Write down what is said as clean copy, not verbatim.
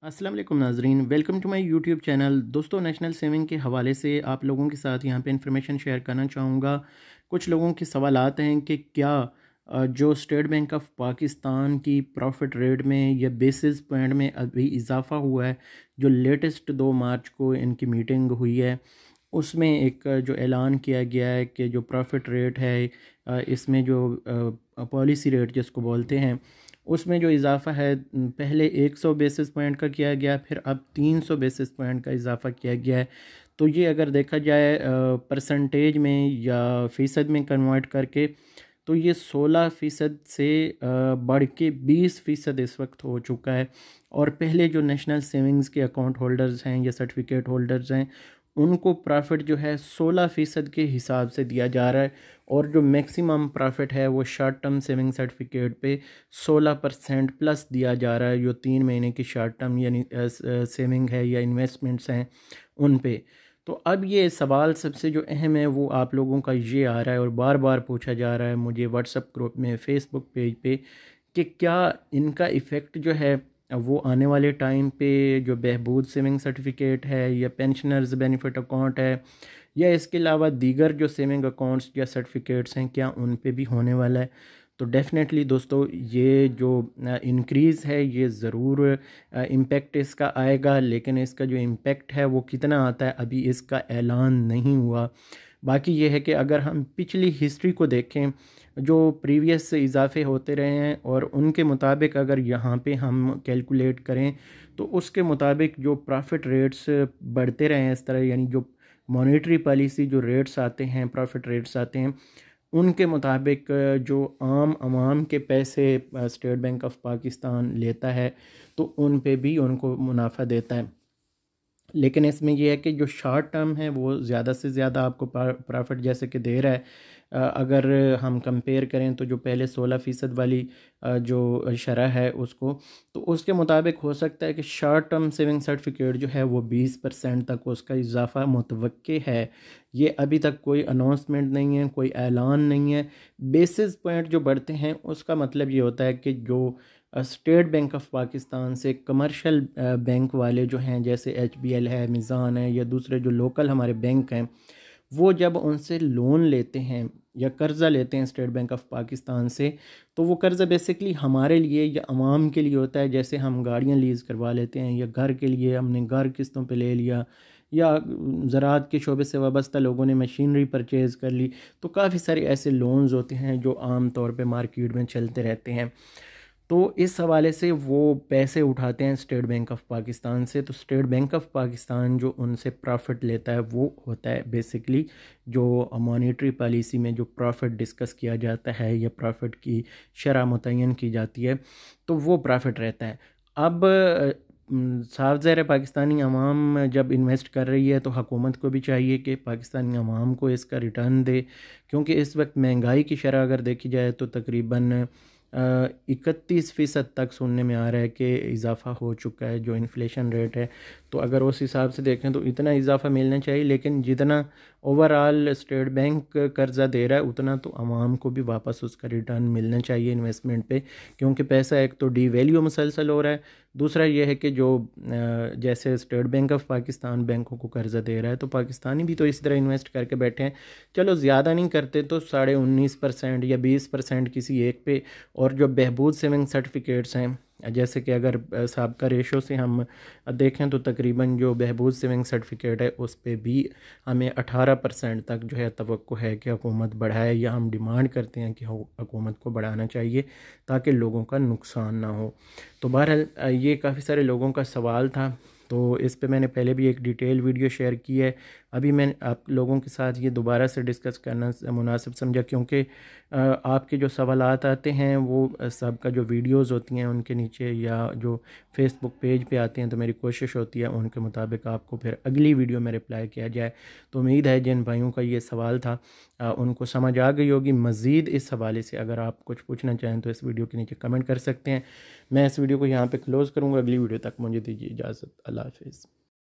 अस्सलाम वालेकुम नाजरीन, welcome to my YouTube channel. दोस्तों, नेशनल सेविंग के हवाले से आप लोगों के साथ यहाँ पे इंफॉर्मेशन शेयर करना चाहूँगा। कुछ लोगों के सवालात हैं कि क्या जो स्टेट बैंक ऑफ पाकिस्तान की प्रॉफिट रेट में या बेसिस पॉइंट में अभी इजाफ़ा हुआ है। जो लेटेस्ट 2 मार्च को इनकी मीटिंग हुई है, उसमें एक जो ऐलान किया गया है कि जो प्रॉफिट रेट है, इसमें जो पॉलिसी रेट जिसको बोलते हैं, उसमें जो इजाफ़ा है पहले 100 बेसिस पॉइंट का किया गया, फिर अब 300 बेसिस पॉइंट का इजाफ़ा किया गया है। तो ये अगर देखा जाए परसेंटेज में या फ़ीसद में कन्वर्ट करके, तो ये 16% से बढ़ के 20% इस वक्त हो चुका है। और पहले जो नेशनल सेविंग्स के अकाउंट होल्डर्स हैं या सर्टिफिकेट होल्डर्स हैं, उनको प्रॉफिट जो है 16% के हिसाब से दिया जा रहा है। और जो मैक्सिमम प्रॉफिट है वो शॉर्ट टर्म सेविंग सर्टिफिकेट पे 16% प्लस दिया जा रहा है, जो 3 महीने की शॉर्ट टर्म यानी सेविंग है या इन्वेस्टमेंट्स हैं उन पे। तो अब ये सवाल सबसे जो अहम है वो आप लोगों का ये आ रहा है और बार बार पूछा जा रहा है मुझे व्हाट्सएप ग्रुप में, फेसबुक पेज पे, कि क्या इनका इफ़ेक्ट जो है वो आने वाले टाइम पे जो बहबूद सेविंग सर्टिफिकेट है या पेंशनर्स बेनिफिट अकाउंट है या इसके अलावा दीगर जो सेविंग अकाउंट्स या सर्टिफिकेट्स हैं, क्या उन पे भी होने वाला है। तो डेफ़िनेटली दोस्तों, ये जो इंक्रीज़ है ये ज़रूर इम्पेक्ट इसका आएगा, लेकिन इसका जो इम्पेक्ट है वो कितना आता है अभी इसका ऐलान नहीं हुआ। बाकी ये है कि अगर हम पिछली हिस्ट्री को देखें, जो प्रीवियस इजाफे होते रहे हैं और उनके मुताबिक अगर यहाँ पे हम कैलकुलेट करें तो उसके मुताबिक जो प्रॉफिट रेट्स बढ़ते रहे हैं इस तरह, यानी जो मॉनेटरी पॉलिसी जो रेट्स आते हैं, प्रॉफिट रेट्स आते हैं, उनके मुताबिक जो आम आवाम के पैसे स्टेट बैंक ऑफ पाकिस्तान लेता है तो उन पे भी उनको मुनाफा देता है। लेकिन इसमें यह है कि जो शॉर्ट टर्म है वो ज़्यादा से ज़्यादा आपको प्रॉफिट जैसे कि दे रहा है। अगर हम कंपेयर करें तो जो पहले 16% वाली जो शरह है उसको, तो उसके मुताबिक हो सकता है कि शॉर्ट टर्म सेविंग सर्टिफिकेट जो है वो 20% तक उसका इजाफ़ा मुतवक्के है। ये अभी तक कोई अनाउंसमेंट नहीं है, कोई ऐलान नहीं है। बेसिस पॉइंट जो बढ़ते हैं उसका मतलब ये होता है कि जो स्टेट बैंक ऑफ पाकिस्तान से कमर्शियल बैंक वाले जो हैं, जैसे HBL है, मिज़ान है या दूसरे जो लोकल हमारे बैंक हैं, वो जब उनसे लोन लेते हैं या कर्ज़ा लेते हैं स्टेट बैंक ऑफ पाकिस्तान से, तो वो कर्ज़ा बेसिकली हमारे लिए या आवाम के लिए होता है। जैसे हम गाड़ियाँ लीज़ करवा लेते हैं या घर के लिए हमने घर किस्तों पे ले लिया, या ज़राअत के शोबे से वाबस्ता लोगों ने मशीनरी परचेज़ कर ली। तो काफ़ी सारे ऐसे लोन्स होते हैं जो आम तौर पे मार्केट में चलते रहते हैं। तो इस हवाले से वो पैसे उठाते हैं स्टेट बैंक ऑफ पाकिस्तान से। तो स्टेट बैंक ऑफ पाकिस्तान जो उनसे प्रॉफिट लेता है वो होता है बेसिकली जो मॉनेटरी पॉलिसी में जो प्रॉफिट डिस्कस किया जाता है या प्रॉफिट की शरह मुतय्यन की जाती है, तो वो प्रॉफिट रहता है। अब साफ ज़ाहिर है पाकिस्तानी अवाम जब इन्वेस्ट कर रही है तो हुकूमत को भी चाहिए कि पाकिस्तानी अवाम को इसका रिटर्न दे, क्योंकि इस वक्त महंगाई की शरह अगर देखी जाए तो तकरीबन 31% तक सुनने में आ रहा है कि इजाफ़ा हो चुका है जो इन्फ्लेशन रेट है। तो अगर उस हिसाब से देखें तो इतना इजाफ़ा मिलना चाहिए, लेकिन जितना ओवरऑल स्टेट बैंक कर्ज़ा दे रहा है उतना तो आवाम को भी वापस उसका रिटर्न मिलना चाहिए इन्वेस्टमेंट पे, क्योंकि पैसा एक तो डी वैल्यू मुसलसल हो रहा है, दूसरा ये है कि जो जैसे स्टेट बैंक ऑफ पाकिस्तान बैंकों को कर्ज़ा दे रहा है तो पाकिस्तानी भी तो इसी तरह इन्वेस्ट करके बैठे हैं। चलो ज़्यादा नहीं करते तो 19.5% या 20% किसी एक पे। और जो बहबूद सेविंग सर्टिफिकेट्स हैं, जैसे कि अगर साबका रेशो से हम देखें तो तकरीबन जो बहबूद सेविंग सर्टिफिकेट है उस पे भी हमें 18% तक जो है तवक्को है कि हुकूमत बढ़ाए, या हम डिमांड करते हैं कि हुकूमत को बढ़ाना चाहिए ताकि लोगों का नुकसान ना हो। तो बहरहाल ये काफ़ी सारे लोगों का सवाल था, तो इस पे मैंने पहले भी एक डिटेल वीडियो शेयर की है। अभी मैं आप लोगों के साथ ये दोबारा से डिस्कस करना मुनासिब समझा, क्योंकि आपके जो सवालात आते हैं वो सब का जो वीडियोस होती हैं उनके नीचे या जो फेसबुक पेज पे आते हैं, तो मेरी कोशिश होती है उनके मुताबिक आपको फिर अगली वीडियो में रिप्लाई किया जाए। तो उम्मीद है जिन भाइयों का ये सवाल था उनको समझ आ गई होगी। मज़ीद इस हवाले से अगर आप कुछ पूछना चाहें तो इस वीडियो के नीचे कमेंट कर सकते हैं। मैं इस वीडियो को यहाँ पे क्लोज़ करूँगा। अगली वीडियो तक मुझे दीजिए इजाज़त। अल्लाह हाफ़िज़।